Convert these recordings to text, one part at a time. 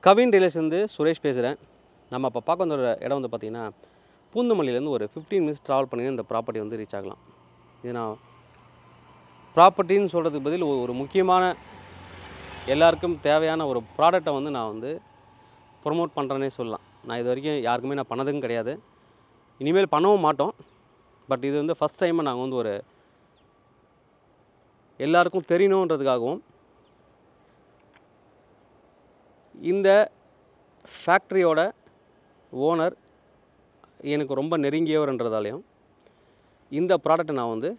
கவின் ரியல்ஸ்லேருந்து சுரேஷ் பேசுகிறேன். நம்ம இப்போ பார்க்க வந்த இடம் வந்து பார்த்திங்கன்னா, பூந்தமல்லியிலேருந்து ஒரு 15 மினிட்ஸ் ட்ராவல் பண்ணி இந்த ப்ராப்பர்ட்டி வந்து ரீச் ஆகலாம். இது நான் ப்ராப்பர்ட்டின்னு சொல்கிறதுக்கு பதில் ஒரு முக்கியமான எல்லாருக்கும் தேவையான ஒரு ப்ராடக்டை வந்து நான் வந்து ப்ரொமோட் பண்ணுறேன்னே சொல்லலாம். நான் இது வரைக்கும் யாருக்குமே நான் பண்ணதும் கிடையாது, இனிமேல் பண்ணவும் மாட்டோம். பட் இது வந்து ஃபஸ்ட் டைமாக நாங்கள் வந்து ஒரு எல்லாருக்கும் தெரியணுன்றதுக்காகவும் இந்த ஃபேக்ட்ரியோட ஓனர் எனக்கு ரொம்ப நெருங்கியவர்ன்றதாலையும் இந்த ப்ராடக்ட்டை நான் வந்து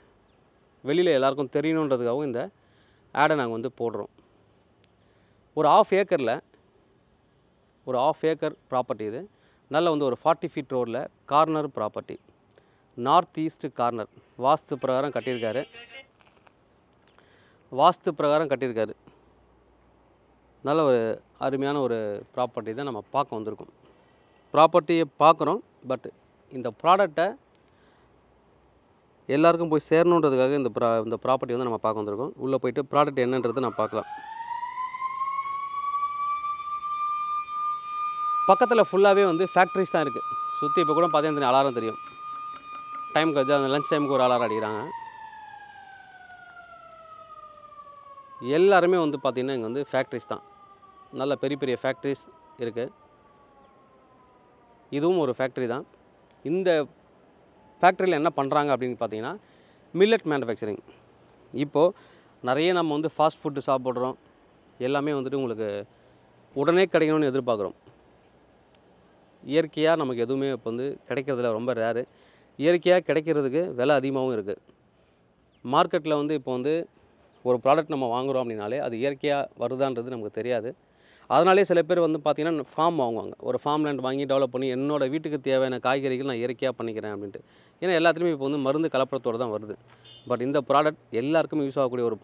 வெளியில் எல்லாருக்கும் தெரியணுன்றதுக்காகவும் இந்த ஆடை நாங்கள் வந்து போடுறோம். ஒரு ஆஃப் ஏக்கர் ப்ராப்பர்ட்டி இது. நல்ல வந்து ஒரு 40 ஃபீட் ரோடில் corner property, north east corner. Vastu பிரகாரம் கட்டியிருக்காரு. நல்ல ஒரு அருமையான ஒரு ப்ராப்பர்ட்டி தான் நம்ம பார்க்க வந்திருக்கோம். ப்ராப்பர்ட்டியை பார்க்குறோம். பட் இந்த ப்ராடக்டை எல்லாருக்கும் போய் சேரணுன்றதுக்காக இந்த ப்ராப்பர்ட்டி வந்து நம்ம பார்க்க வந்திருக்கோம். உள்ளே போயிட்டு ப்ராடக்ட் என்னன்றது நம்ம பார்க்கலாம். பக்கத்தில் ஃபுல்லாகவே வந்து ஃபேக்ட்ரிஸ் தான் இருக்குது. சுற்றி இப்போ கூட பார்த்தீங்கன்னா அலாரம் தெரியும். டைமுக்கு அந்த லஞ்ச் டைமுக்கு ஒரு அலாரம் அடிக்கிறாங்க. எல்லாருமே வந்து பார்த்திங்கன்னா இங்கே வந்து ஃபேக்ட்ரிஸ் தான். நல்ல பெரிய பெரிய ஃபேக்ட்ரிஸ் இருக்குது. இதுவும் ஒரு ஃபேக்ட்ரி தான். இந்த ஃபேக்ட்ரியில் என்ன பண்ணுறாங்க அப்படின்னு பார்த்தீங்கன்னா, மில்லட் மேனுஃபேக்சரிங். இப்போது நிறைய நம்ம வந்து ஃபாஸ்ட் ஃபுட்டு சாப்பிட்றோம். எல்லாமே வந்துட்டு உங்களுக்கு உடனே கிடைக்கணும்னு எதிர்பார்க்குறோம். இயற்கையாக நமக்கு எதுவுமே இப்போ வந்து கிடைக்கிறதுல ரொம்ப ரேரு. இயற்கையாக கிடைக்கிறதுக்கு விலை அதிகமாகவும் இருக்குது. மார்க்கெட்டில் வந்து இப்போ வந்து ஒரு ப்ராடக்ட் நம்ம வாங்குகிறோம் அப்படின்னாலே அது இயற்கையாக வருதான்றது நமக்கு தெரியாது. அதனாலே சில பேர் வந்து பார்த்திங்கன்னா ஃபார்ம் வாங்குவாங்க. ஒரு ஃபார்ம் லேண்ட் வாங்கி டெவலப் பண்ணி என்னோடய வீட்டுக்கு தேவையான காய்கறிகள் நான் இயற்கையாக பண்ணிக்கிறேன் அப்படின்ட்டு. ஏன்னா எல்லாத்துலேயுமே இப்போ வந்து மருந்து கலப்படத்தோடு தான் வருது. பட் இந்த ப்ராடக்ட் எல்லாருக்குமே யூஸ் ஆகக்கூடிய ஒரு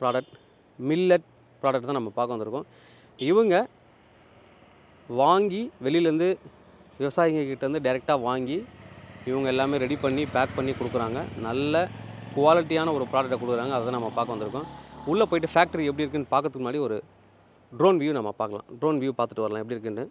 ப்ராடக்ட் மில்லட் ப்ராடக்ட் தான் நம்ம பார்க்க வந்திருக்கோம். இவங்க வாங்கி வெளியிலேருந்து விவசாயிங்கக்கிட்டேருந்து டைரெக்டாக வாங்கி இவங்க எல்லாமே ரெடி பண்ணி பேக் பண்ணி கொடுக்குறாங்க. நல்ல குவாலிட்டியான ஒரு ப்ராடக்ட்டை கொடுக்குறாங்க. அதை தான் நம்ம பார்க்க வந்திருக்கோம். உள்ளே போய்ட்டு ஃபேக்ட்ரி எப்படி இருக்குன்னு பார்க்கறதுக்கு முன்னாடி ஒரு ட்ரோன் வியூ நம்ம பார்க்கலாம். ட்ரோன் வியூ பார்த்துட்டு வரலாம் எப்படி இருக்குன்னு.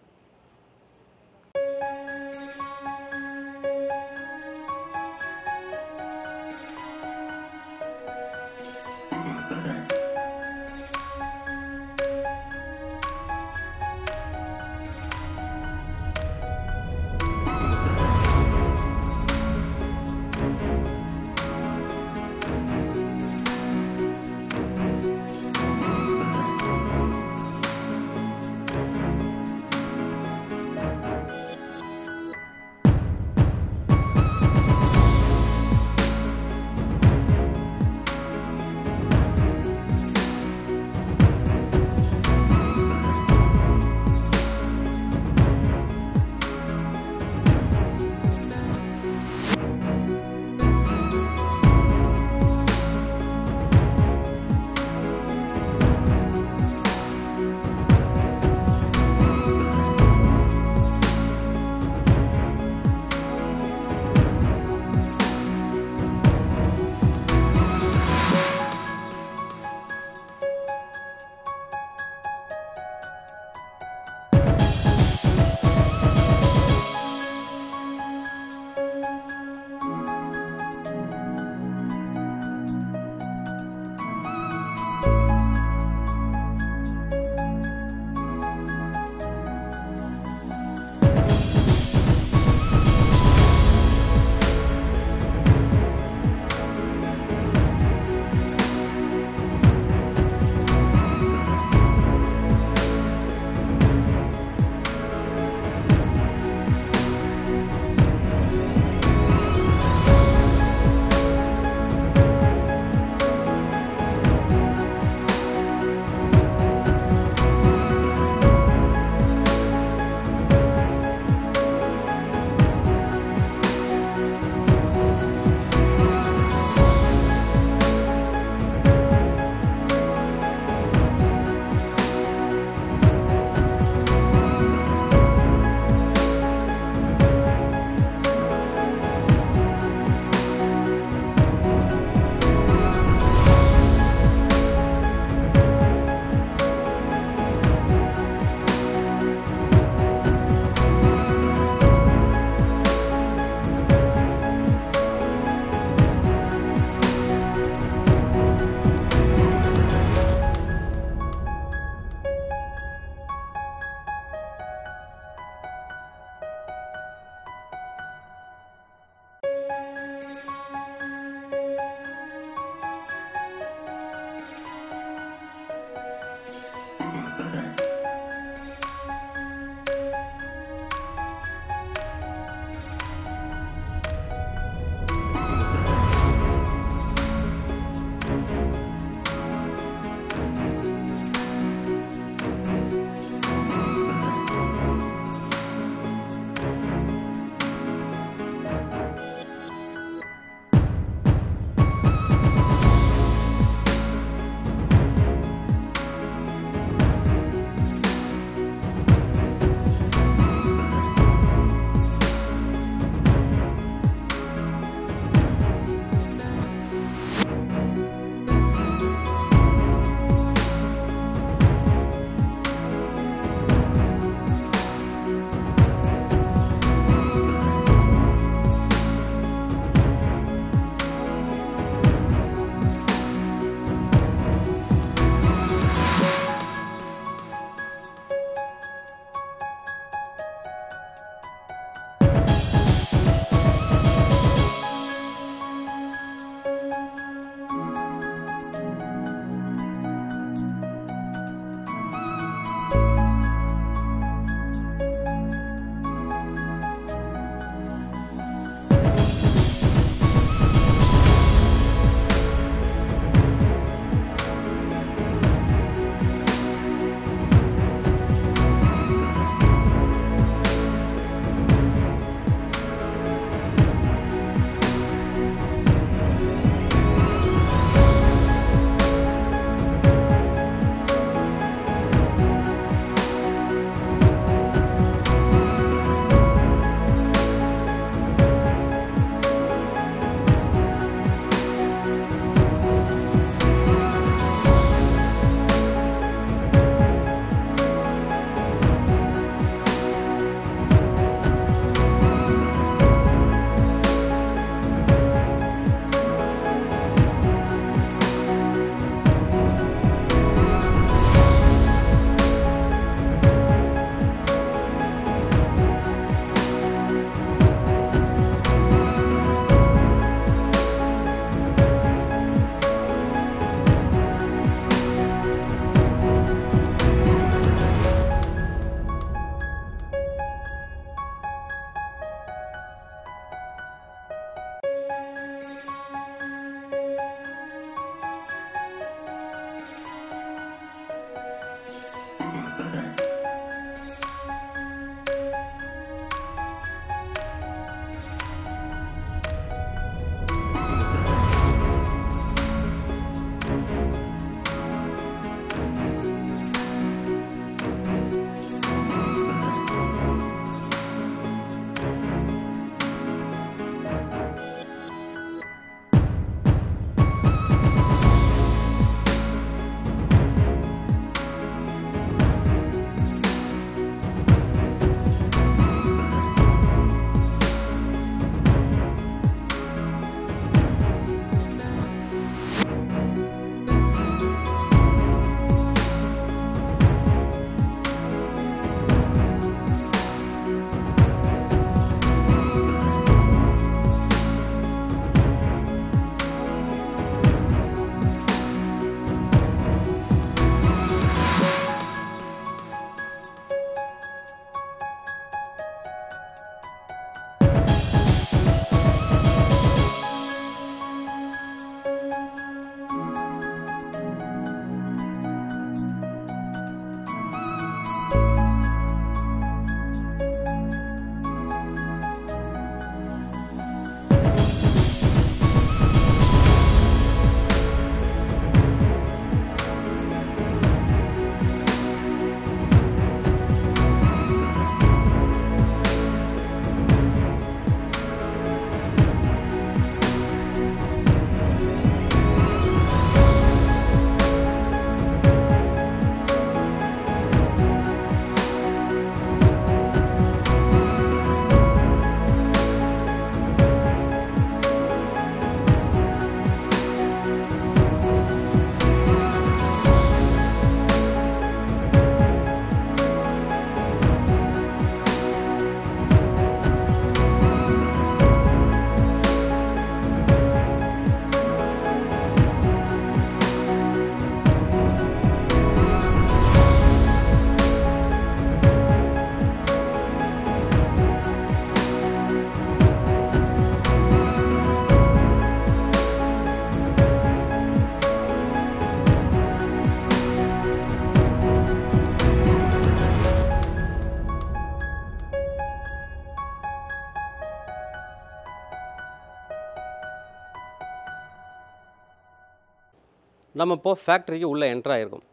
நம்ம இப்போது ஃபேக்ட்ரிக்கு உள்ளே என்ட்ரு ஆகிருக்கும்.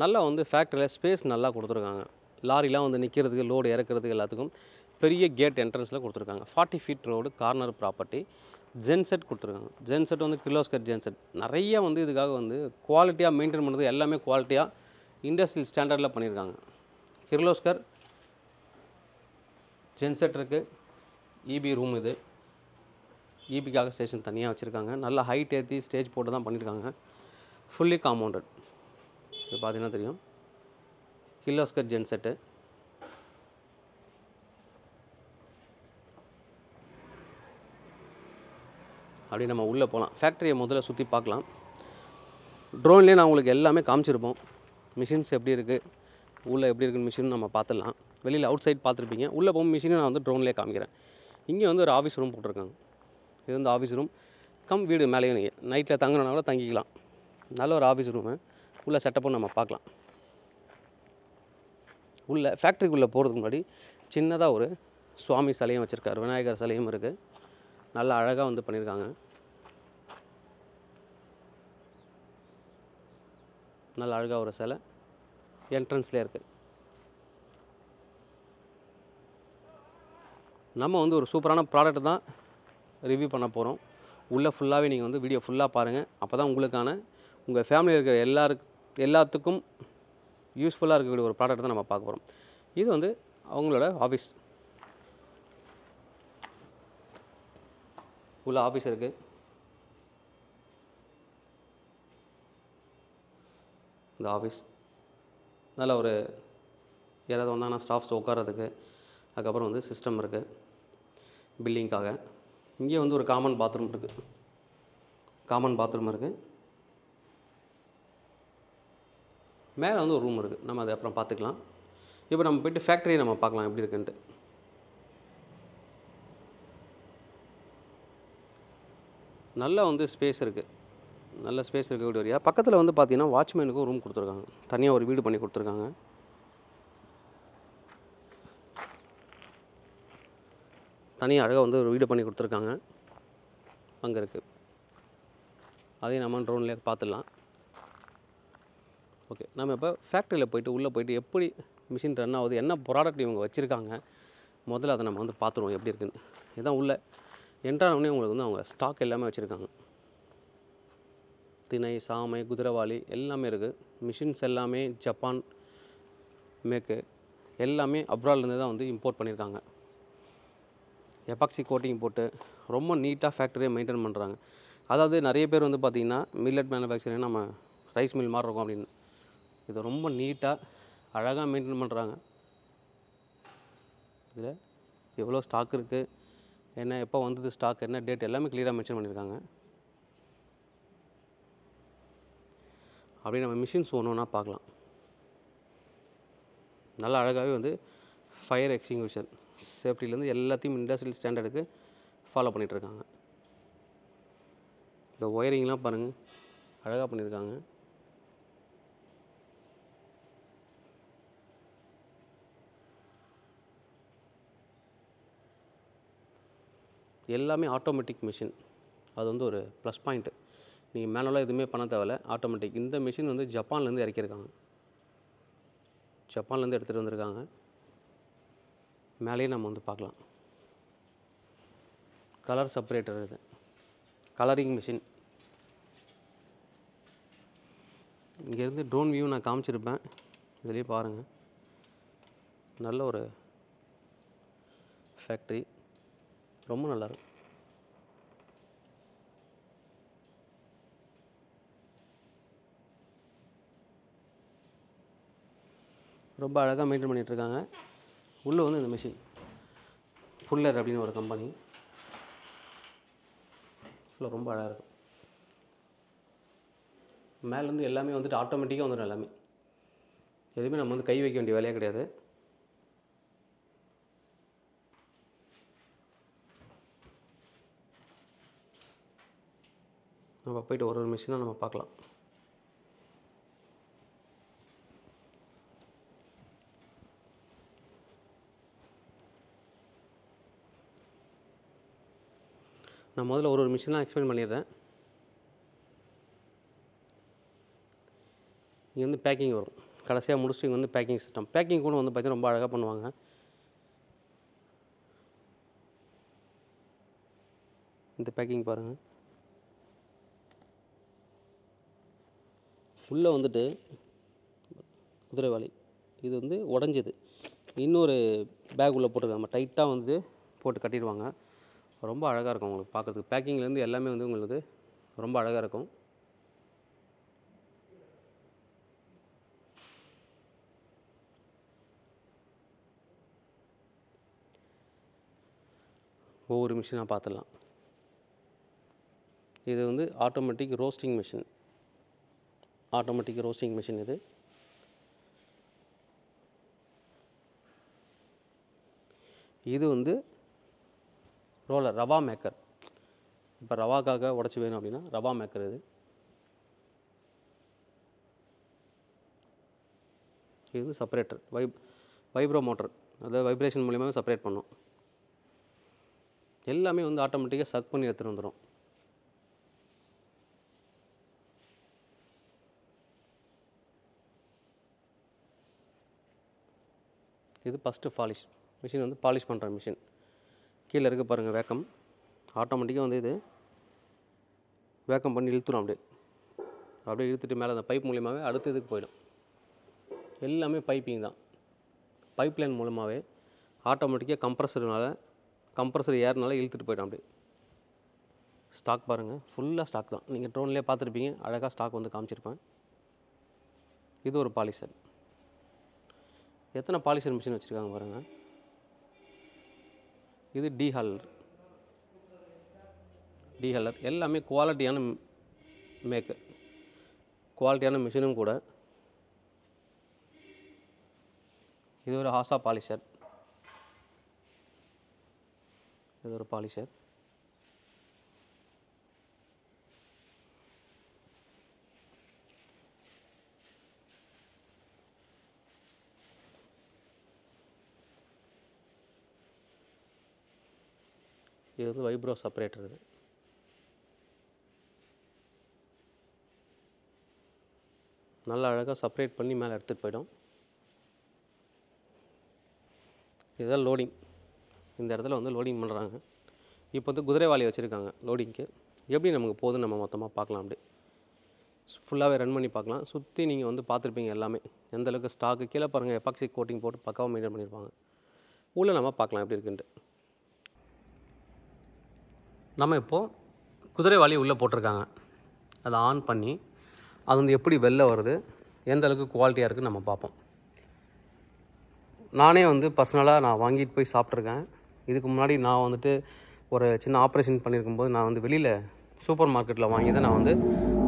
நல்லா வந்து ஃபேக்ட்ரியில் ஸ்பேஸ் நல்லா கொடுத்துருக்காங்க. லாரிலாம் வந்து நிற்கிறதுக்கு, லோடு இறக்கிறதுக்கு எல்லாத்துக்கும் பெரிய கேட் என்ட்ரன்ஸில் கொடுத்துருக்காங்க. 40 feet road, corner property, genset கொடுத்துருக்காங்க. ஜென்செட் வந்து கிர்லோஸ்கர் ஜென்செட். நிறைய வந்து இதுக்காக வந்து குவாலிட்டியாக மெயின்டைன் பண்ணுறது எல்லாமே குவாலிட்டியாக இண்டஸ்ட்ரியல் ஸ்டாண்டர்டில் பண்ணியிருக்காங்க. கிர்லோஸ்கர் ஜென்செட் இருக்குது. இபி ரூம் இது. இபிக்காக ஸ்டேஷன் தனியாக வச்சுருக்காங்க. நல்லா ஹைட் ஏற்றி ஸ்டேஜ் போட்டு தான் பண்ணியிருக்காங்க. Fully compounded. இது பார்த்தீங்கன்னா தெரியும். கிர்லோஸ்கர் ஜென்செட்டு. அப்படி நம்ம உள்ளே போகலாம். ஃபேக்ட்ரியை முதல்ல சுற்றி பார்க்கலாம். ட்ரோன்லேயே நான் உங்களுக்கு எல்லாமே காமிச்சிருப்போம். மிஷின்ஸ் எப்படி இருக்குது, உள்ளே எப்படி இருக்குன்னு மிஷின் நம்ம பார்த்துடலாம். வெளியில் அவுட் சைட் பார்த்துருப்பீங்க. உள்ளே போகும் மிஷினை நான் வந்து ட்ரோன்லேயே காமிக்கிறேன். இங்கே வந்து ஒரு ஆஃபீஸ் ரூம் போட்டிருக்காங்க. இது வந்து ஆஃபீஸ் ரூம் கம் வீடு. மேலேயும் நீங்கள் நைட்டில் தங்கினா கூட தங்கிக்கலாம். நல்ல ஒரு ஆஃபீஸ் ரூமு. உள்ளே செட்டப்பும் நம்ம பார்க்கலாம். உள்ளே ஃபேக்ட்ரிக்குள்ளே போகிறதுக்கு முன்னாடி சின்னதாக ஒரு சுவாமி சிலையும் வச்சுருக்காரு. விநாயகர் சிலையும் இருக்குது. நல்லா அழகாக வந்து பண்ணியிருக்காங்க. நல்ல அழகாக ஒரு சிலை என்ட்ரன்ஸ்லேயே இருக்குது. நம்ம வந்து ஒரு சூப்பரான ப்ராடக்ட் தான் ரிவ்யூ பண்ண போகிறோம். உள்ளே ஃபுல்லாகவே நீங்கள் வந்து வீடியோ ஃபுல்லாக பாருங்கள். அப்போ தான் உங்களுக்கான உங்கள் ஃபேமிலியில் இருக்கிற எல்லாத்துக்கும் யூஸ்ஃபுல்லாக இருக்கக்கூடிய ஒரு ப்ராடக்ட் தான் நம்ம பார்க்க போகிறோம். இது வந்து அவங்களோட ஆஃபீஸ். உள்ள ஆஃபீஸ் இருக்குது. இந்த ஆஃபீஸ் நல்ல ஒரு யாராவது வந்தாங்கன்னா ஸ்டாஃப்ஸ் உட்காரதுக்கு. அதுக்கப்புறம் வந்து சிஸ்டம் இருக்குது பில்லிங்காக. இங்கே வந்து ஒரு காமன் பாத்ரூம் இருக்குது. மேலே வந்து ஒரு ரூம் இருக்குது. நம்ம அதை அப்புறம் பார்த்துக்கலாம். இப்போ நம்ம போய்ட்டு ஃபேக்ட்ரியை நம்ம பார்க்கலாம் எப்படி இருக்குன்ட்டு. நல்லா வந்து ஸ்பேஸ் இருக்குது. நல்ல ஸ்பேஸ் இருக்கக்கூடிய ஏரியா. பக்கத்தில் வந்து பார்த்தீங்கன்னா வாட்ச்மேனுக்கும் ரூம் கொடுத்துருக்காங்க. தனியாக ஒரு வீடு பண்ணி கொடுத்துருக்காங்க. தனியாக அழகாக வந்து ஒரு வீடு பண்ணி கொடுத்துருக்காங்க. அங்கே இருக்குது. அதையும் நம்ம ட்ரோன்லேயே பார்த்துடலாம். ஓகே, நம்ம இப்போ ஃபேக்ட்ரியில் போய்ட்டு உள்ளே போய்ட்டு எப்படி மிஷின் ரன் ஆகுது, என்ன ப்ராடக்ட் இவங்க வச்சுருக்காங்க, முதல்ல அதை நம்ம வந்து பார்த்துருவோம் எப்படி இருக்குன்னு. இதுதான் உள்ளே என்ட்ரானோடனே உங்களுக்கு வந்து அவங்க ஸ்டாக் எல்லாமே வச்சுருக்காங்க. திணை, சாமை, குதிரைவாளி எல்லாமே இருக்குது. மிஷின்ஸ் எல்லாமே ஜப்பான் மேக்கு. எல்லாமே அப்ராட்லேருந்து தான் வந்து இம்போர்ட் பண்ணியிருக்காங்க. எபாக்சி கோட்டிங் போட்டு ரொம்ப நீட்டாக ஃபேக்ட்ரியை மெயின்டைன் பண்ணுறாங்க. அதாவது நிறைய பேர் வந்து பார்த்திங்கன்னா மில்லட் மேனுஃபேக்சரிங் நம்ம ரைஸ் மில் மாதிரி இருக்கும் அப்படின்னு. இது ரொம்ப நீட்டாக அழகாக மெயின்டைன் பண்ணுறாங்க. இதில் எவ்வளோ ஸ்டாக் இருக்குது, என்ன எப்போ வந்தது ஸ்டாக், என்ன டேட் எல்லாமே கிளியராக மென்ஷன் பண்ணியிருக்காங்க. அப்படியே நம்ம மிஷின்ஸ் ஒன்று ஒன்றா பார்க்கலாம். நல்லா அழகாகவே வந்து ஃபயர் எக்ஸ்டிங்யூஷர் சேஃப்டிலேருந்து எல்லாத்தையும் இண்டஸ்ட்ரியல் ஸ்டாண்டர்டுக்கு ஃபாலோ பண்ணிகிட்ருக்காங்க. இந்த ஒயரிங்லாம் பாருங்கள் அழகாக பண்ணியிருக்காங்க. எல்லாமே ஆட்டோமேட்டிக் மிஷின். அது வந்து ஒரு ப்ளஸ் பாயிண்ட்டு. நீங்கள் மேனுவலாக எதுவுமே பண்ண தேவையில்ல, ஆட்டோமேட்டிக். இந்த மிஷின் வந்து ஜப்பான்லேருந்து இறக்கியிருக்காங்க. ஜப்பான்லேருந்து எடுத்துகிட்டு வந்திருக்காங்க. மேலேயே நம்ம வந்து பார்க்கலாம். கலர் செப்பரேட்டர் இது, கலரிங் மிஷின். இங்கேருந்து ட்ரோன் வியூ நான் காமிச்சிருப்பேன். இதுலேயே பாருங்கள். நல்ல ஒரு ஃபேக்ட்ரி, ரொம்ப நல்லாயிருக்கு. ரொம்ப அழகாக மெயின்டைன் பண்ணிகிட்ருக்காங்க. உள்ளே வந்து இந்த மிஷின் ஃபுல்லர் அப்படின்னு ஒரு கம்பெனி. ஃபுல்லாக ரொம்ப அழகாக இருக்கும். மேலேருந்து எல்லாமே வந்துட்டு ஆட்டோமேட்டிக்காக வந்துடும். எல்லாமே எதுவுமே நம்ம வந்து கை வைக்க வேண்டிய வேலையே கிடையாது. நம்ம போய்ட்டு ஒரு ஒரு மிஷினாக நம்ம பார்க்கலாம். நான் முதல்ல ஒரு ஒரு மிஷினாக எக்ஸ்பிளைன் பண்ணிடுறேன். இங்கே வந்து பேக்கிங் வரும். கடைசியாக முடிச்சுட்டு இங்கே வந்து பேக்கிங் சிஸ்டம். பேக்கிங் கூட வந்து பார்த்திங்கன்னா ரொம்ப அழகாக பண்ணுவாங்க. இந்த பேக்கிங் பாருங்கள். உள்ளே வந்துட்டு குதிரைவாலி இது வந்து உடஞ்சிது. இன்னொரு பேக் உள்ளே போட்டுருக்காங்க. நம்ம டைட்டாக வந்து போட்டு கட்டிடுவாங்க. ரொம்ப அழகாக இருக்கும் உங்களுக்கு பார்க்குறதுக்கு. பேக்கிங்லேருந்து எல்லாமே வந்து உங்களுக்கு ரொம்ப அழகாக இருக்கும். ஒவ்வொரு மிஷினாக பார்த்துடலாம். இது வந்து automatic roasting machine. Automatic roasting machine இது. இது வந்து ரோலர், ரவா மேக்கர். இப்போ ரவாக்காக உடச்சி வேணும் அப்படின்னா ரவா மேக்கர் இது. இது வந்து செப்பரேட்டர், வைப்ரோ மோட்டர், அதாவது வைப்ரேஷன் மூலியமாக செப்பரேட் பண்ணும். எல்லாமே வந்து ஆட்டோமேட்டிக்காக சக் பண்ணி எடுத்துகிட்டு வந்துடும். இது ஃபஸ்ட்டு பாலிஷ் மிஷின், வந்து பாலிஷ் பண்ணுற மிஷின். கீழே இருக்க பாருங்கள் வேக்கம். ஆட்டோமேட்டிக்காக வந்து இது வேக்கம் பண்ணி இழுத்துடும். அப்படியே இழுத்துட்டு மேலே அந்த பைப் மூலியமாகவே அடுத்த இதுக்கு போயிடும். எல்லாமே பைப்பிங் தான். பைப் லைன் மூலமாகவே ஆட்டோமேட்டிக்காக கம்ப்ரஸர் ஏர்னால இழுத்துட்டு போயிடும். அப்படியே ஸ்டாக் பாருங்கள், ஃபுல்லாக ஸ்டாக் தான். நீங்கள் ட்ரோன்லேயே பார்த்துருப்பீங்க, அழகாக ஸ்டாக் வந்து காமிச்சிருப்பேன். இது ஒரு பாலிஷர். எத்தனை பாலிஷர் மிஷின் வச்சுருக்காங்க பாருங்கள். இது டீஹாலர். எல்லாமே குவாலிட்டியான குவாலிட்டியான மிஷினும் கூட. இது ஒரு ஹாசா பாலிஷர். இது ஒரு பாலிஷர். இது வந்து வைப்ரோ செப்பரேட்டர். இது நல்லா அழகாக செப்பரேட் பண்ணி மேலே எடுத்துகிட்டு போயிடும். இதுதான் லோடிங். இந்த இடத்துல வந்து லோடிங் பண்ணுறாங்க. இப்போ வந்து குதிரைவாலி வச்சுருக்காங்க லோடிங்க்கு. எப்படி நமக்கு போகுதுன்னு நம்ம மொத்தமாக பார்க்கலாம். அப்படி ஃபுல்லாகவே ரன் பண்ணி பார்க்கலாம். சுற்றி நீங்கள் வந்து பார்த்துருப்பீங்க எல்லாமே எந்தளவுக்கு ஸ்டாக்கு. கீழே பாருங்கள், எபாக்சி கோட்டிங் போட்டு பக்காவாக மெயின்டைன் பண்ணியிருப்பாங்க. உள்ளே நம்ம பார்க்கலாம் எப்படி இருக்குன்ட்டு. நம்ம இப்போது குதிரைவாலி உள்ளே போட்டிருக்காங்க. அதை ஆன் பண்ணி அது வந்து எப்படி வெளில வருது, எந்த அளவுக்கு குவாலிட்டியாக இருக்குதுன்னு நம்ம பார்ப்போம். நானே வந்து பர்சனலாக நான் வாங்கிட்டு போய் சாப்பிட்ருக்கேன். இதுக்கு முன்னாடி நான் வந்துட்டு ஒரு சின்ன ஆப்ரேஷன் பண்ணியிருக்கும்போது நான் வந்து வெளியில் சூப்பர் மார்க்கெட்டில் வாங்கி தான் நான் வந்து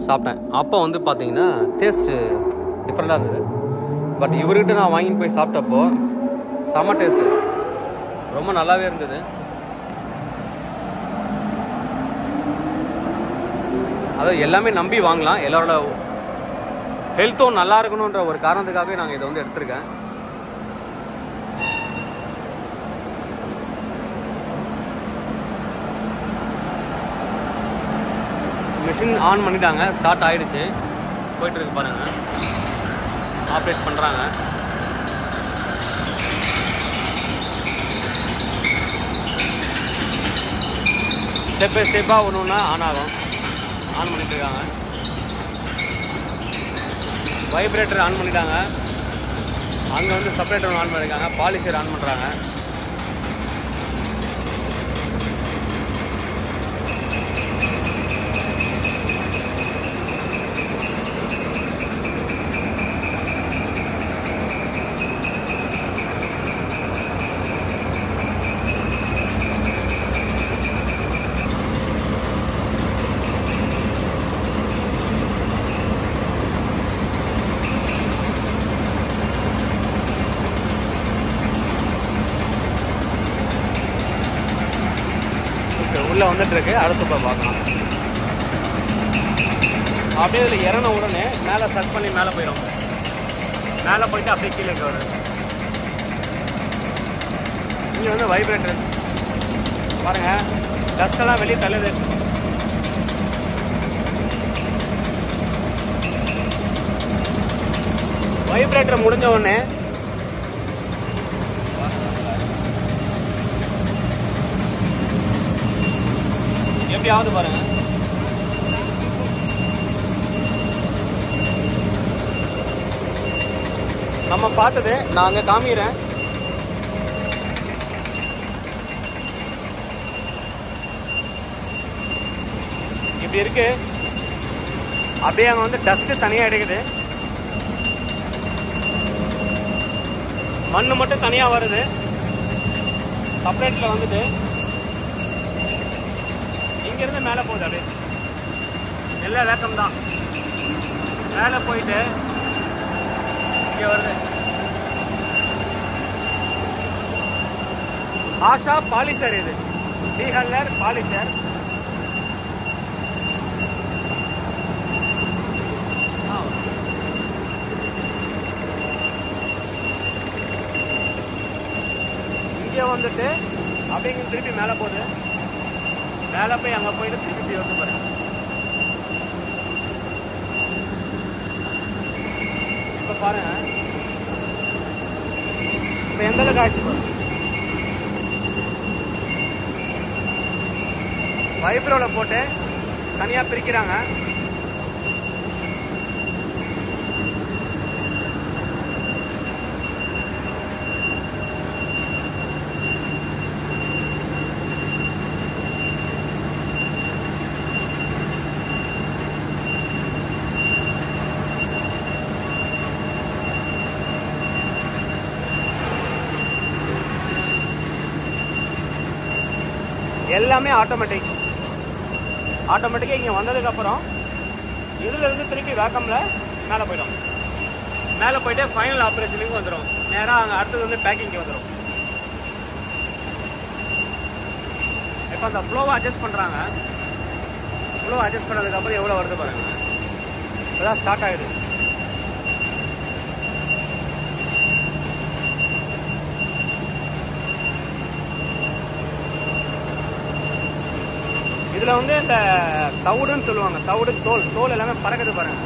சாப்பிட்டேன். அப்போ வந்து பார்த்திங்கன்னா டேஸ்ட்டு டிஃப்ரெண்ட்டாக இருந்தது. பட் இவர்கிட்ட நான் வாங்கிட்டு போய் சாப்பிட்டப்போ செம்ம டேஸ்ட்டு, ரொம்ப நல்லாவே இருந்தது. அதாவது எல்லாமே நம்பி வாங்கலாம். எல்லாரோட ஹெல்த்தும் நல்லா இருக்கணுன்ற ஒரு காரணத்துக்காகவே நாங்கள் இதை வந்து எடுத்திருக்கேன். மிஷின் ஆன் பண்ணிட்டாங்க, ஸ்டார்ட் ஆகிடுச்சு, போயிட்டுருக்கு பாருங்கள். ஆப்ரேட் பண்ணுறாங்க. ஸ்டெப் பை ஸ்டெப்பாக ஒன்று ஒன்றா ஆன் ஆகும். ஆன் பண்ணிட்டுருக்காங்க. வைப்ரேட்டர் ஆன் பண்ணிட்டாங்க. அங்கே வந்து செப்பரேட்டர் ஆன் பண்ணியிருக்காங்க. பாலிஷர் ஆன் பண்ணுறாங்க. உள்ளே வந்துட்டுருக்கு. அடுத்து போய் பார்க்கலாம். அப்படியே இதில் இறங்கின உடனே மேலே சக் பண்ணி மேலே போயிடும். மேலே போயிட்டு அப்படியே கீழே வரும். இங்கே வந்து வைப்ரேட்டர் பாருங்கள், டஸ்டெல்லாம் வெளியே தள்ளுது. வைப்ரேட்டர் முடிஞ்ச உடனே எப்படியாவது பாருங்க. நம்ம பார்த்தது நான் அங்கே காமிக்கிறேன். இப்படி இருக்கு. அப்படியே அங்கே வந்து டஸ்ட்டு தனியாக எடுக்குது, மண் மட்டும் தனியாக வருது. செப்பரேட்டில் வந்துட்டு இங்கேருந்து மேலே போகுது. அப்படியே எல்லா வேக்கம் தான் மேலே போயிட்டு இங்கே வருது. ஆஷா பாலிஷர், இது டீஹல்லர் பாலிஷர். இங்கே வந்துட்டு அப்படிங்க திருப்பி மேலே போகுது. மேலே போய் அங்கே போயிட்டு திருப்பி வந்து பாருங்க. இப்போ பாருங்க, இப்போ எந்த அளவுக்கு ஆச்சு பாருங்க. வைப்ரோவில் போட்டு தனியாக பிரிக்கிறாங்க. எல்லாமே ஆட்டோமேட்டிக்காக இங்கே வந்ததுக்கப்புறம் இதிலிருந்து திருப்பி வேக்கமில் மேலே போய்டும். மேலே போய்ட்டு ஃபைனல் ஆப்ரேஷனுக்கு வந்துடும். நேராக அங்கே அடுத்தது வந்து பேக்கிங்க்கு வந்துடும். இப்போ அந்த ஃப்ளோவை அட்ஜஸ்ட் பண்ணுறாங்க. ஃப்ளோவை அட்ஜஸ்ட் பண்ணதுக்கப்புறம் எவ்வளோ வருது பாருங்கள். இப்போதான் ஸ்டார்ட் ஆகுது. இதில் வந்து இந்த தவிடுன்னு சொல்லுவாங்க, தவிடு தோல் எல்லாமே பறக்குது பாருங்க.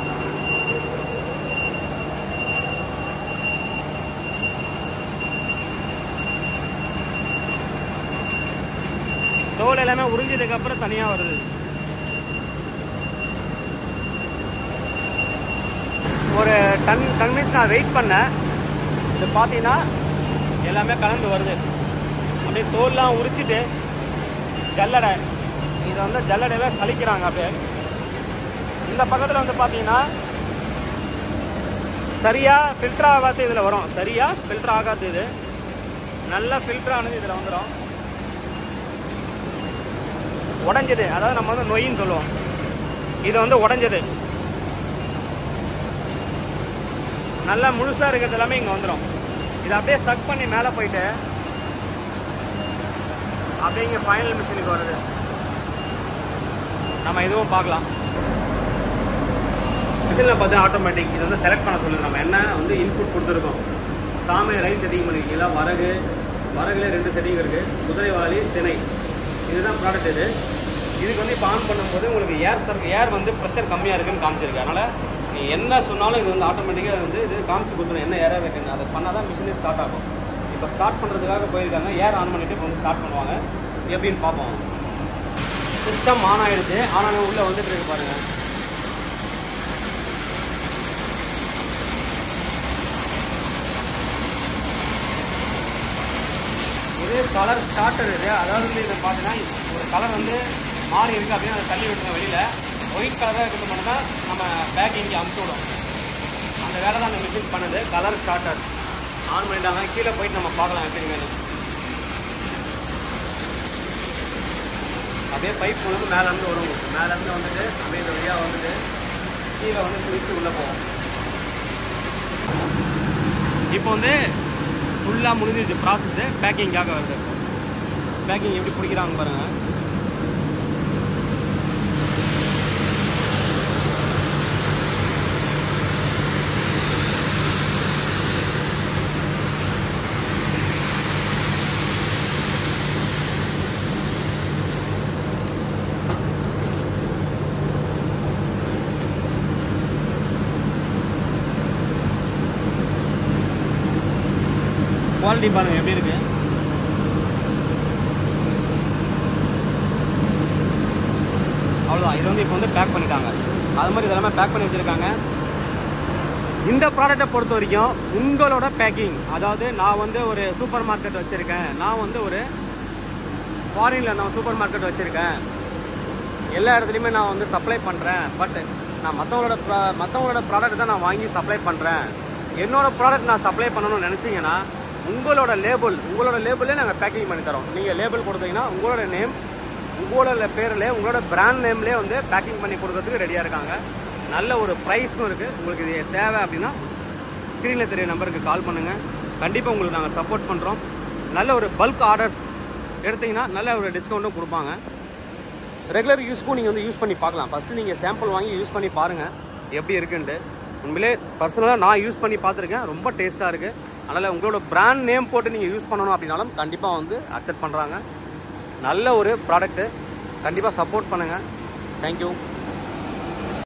தோல் எல்லாமே உறிஞ்சதுக்கு அப்புறம் தனியாக வருது. ஒரு டன் மினிட்ஸ் நான் வெயிட் பண்ணேன். இது பார்த்தீங்கன்னா எல்லாமே கலந்து வருது. அப்படியே தோல்லாம் உரிச்சிட்டு ஜல்லடை, இதை வந்து ஜல்லடையில சலிக்கிறாங்க. அப்படியே இந்த பக்கத்தில் வந்து பார்த்தீங்கன்னா சரியாக ஃபில்டர் ஆகாது. இதில் வரும் சரியாக ஃபில்டர் ஆகாது. இது நல்லா ஃபில்டர் ஆனது இதில் வந்துடும். உடஞ்சது, அதாவது நம்ம வந்து நொயின்னு சொல்லுவோம். இது வந்து உடஞ்சது நல்லா முழுசாக இருக்கிறது எல்லாமே இங்கே வந்துடும். இதை அப்படியே ஸ்டக் பண்ணி மேலே போயிட்டு அப்படியே இங்கே ஃபைனல் மிஷினுக்கு வருது. நம்ம இதுவும் பார்க்கலாம். மிஷினில் பார்த்தா ஆட்டோமேட்டிக். இது வந்து செலக்ட் பண்ண சொல்லுது. நம்ம என்ன வந்து இன்புட் கொடுத்துருக்கோம். சாமை ரைஸ் செட்டிங் பண்ணிருக்கீங்களா, வரகுல 2 செட்டிங் இருக்குது, குதிரைவாளி, திணை. இதுதான் ப்ராடக்ட். இதுக்கு வந்து இப்போ ஆன் பண்ணும்போது உங்களுக்கு ஏர் வந்து ப்ரெஷர் கம்மியாக இருக்குன்னு காமிச்சிருக்கு. அதனால் நீ என்ன சொன்னாலும் இது வந்து ஆட்டோமேட்டிக்காக வந்து இது காமிச்சு கொடுத்துரும் என்ன ஏராக இருக்குன்னு. அதை பண்ணால் தான் மிஷினே ஸ்டார்ட் ஆகும். இப்போ ஸ்டார்ட் பண்ணுறதுக்காக போயிருக்காங்க. ஏர் ஆன் பண்ணிவிட்டு இப்போ வந்து ஸ்டார்ட் பண்ணுவாங்க. எப்படின்னு பார்ப்போம். சிஸ்டம் ஆன் ஆகிடுச்சு. ஆன் ஆன உள்ளே வந்துட்டு இருக்கு பாருங்கள். இது கலர் ஸ்டார்டர். இது அதாவது வந்து இதை பார்த்தீங்கன்னா ஒரு கலர் வந்து மாறி இருக்குது அப்படின்னு அதை தள்ளி விட்டுருங்க வெளியில். ஒயிட் கலராக இருக்கிறது மட்டும் தான் நம்ம பேக் இங்கே அமுச்சு விடும். அந்த வேலை தான் அந்த மிஷின் பண்ணுது. கலர் ஸ்டார்டர் ஆன் பண்ணிட்டாங்க. கீழே போயிட்டு நம்ம பார்க்கலாம் எப்படிங்கன்னு. அப்படியே பைப் வந்து மேலேருந்து வரும். மேலேருந்து வந்துட்டு அப்படியே இந்த வழியாக வந்துட்டு கீழே வந்து சுவிட்சு உள்ளே போவோம். இப்போ வந்து ஃபுல்லாக முடிஞ்சிருச்சு ப்ராசஸ்ஸு. பேக்கிங்காக வருது. பேக்கிங் எப்படி பிடிக்கிறாங்க பாருங்கள். குவாலிட்டி பாருங்கள் எப்படி இருக்குது. அவ்வளோதான். இது வந்து இப்போ வந்து பேக் பண்ணிட்டாங்க. அது மாதிரி இதெல்லாமே பேக் பண்ணி வச்சுருக்காங்க. இந்த ப்ராடக்டை பொறுத்த வரைக்கும் உங்களோட பேக்கிங், அதாவது நான் வந்து ஒரு சூப்பர் மார்க்கெட் வச்சுருக்கேன், நான் வந்து ஒரு ஃபாரினில் நான் சூப்பர் மார்க்கெட் வச்சுருக்கேன், எல்லா இடத்துலையுமே நான் வந்து சப்ளை பண்ணுறேன், பட் நான் மற்றவங்களோட ப்ராடக்ட் தான் நான் வாங்கி சப்ளை பண்ணுறேன், என்னோடய ப்ராடக்ட் நான் சப்ளை பண்ணணும்னு நினச்சிங்கன்னா உங்களோட லேபிளே நாங்கள் பேக்கிங் பண்ணி தரோம். நீங்கள் லேபிள் கொடுத்தீங்கன்னா உங்களோட நேம், உங்களோட பேரில், உங்களோட பிராண்ட் நேம்லேயே வந்து பேக்கிங் பண்ணி கொடுக்கறதுக்கு ரெடியாக இருக்காங்க. நல்ல ஒரு ப்ரைஸ்க்கும் இருக்குது. உங்களுக்கு இது தேவை அப்படின்னா ஸ்க்ரீனில் தெரிய நம்பருக்கு கால் பண்ணுங்கள். கண்டிப்பாக உங்களுக்கு நாங்கள் சப்போர்ட் பண்ணுறோம். நல்ல ஒரு பல்க் ஆர்டர்ஸ் எடுத்திங்கன்னா நல்ல ஒரு டிஸ்கவுண்ட்டும் கொடுப்பாங்க. ரெகுலர் யூஸ்க்கும் நீங்கள் வந்து யூஸ் பண்ணி பார்க்கலாம். ஃபஸ்ட்டு நீங்கள் சாம்பிள் வாங்கி யூஸ் பண்ணி பாருங்கள் எப்படி இருக்குன்ட்டு. உண்மையிலே பர்சனலாக நான் யூஸ் பண்ணி பார்த்துருக்கேன், ரொம்ப டேஸ்ட்டாக இருக்குது. அதனால் உங்களோட பிராண்ட் நேம் போட்டு நீங்கள் யூஸ் பண்ணணும் அப்படின்னாலும் கண்டிப்பாக வந்து அக்செப்ட் பண்ணுறாங்க. நல்ல ஒரு ப்ராடக்ட்டு, கண்டிப்பாக சப்போர்ட் பண்ணுங்கள். தேங்க்யூ.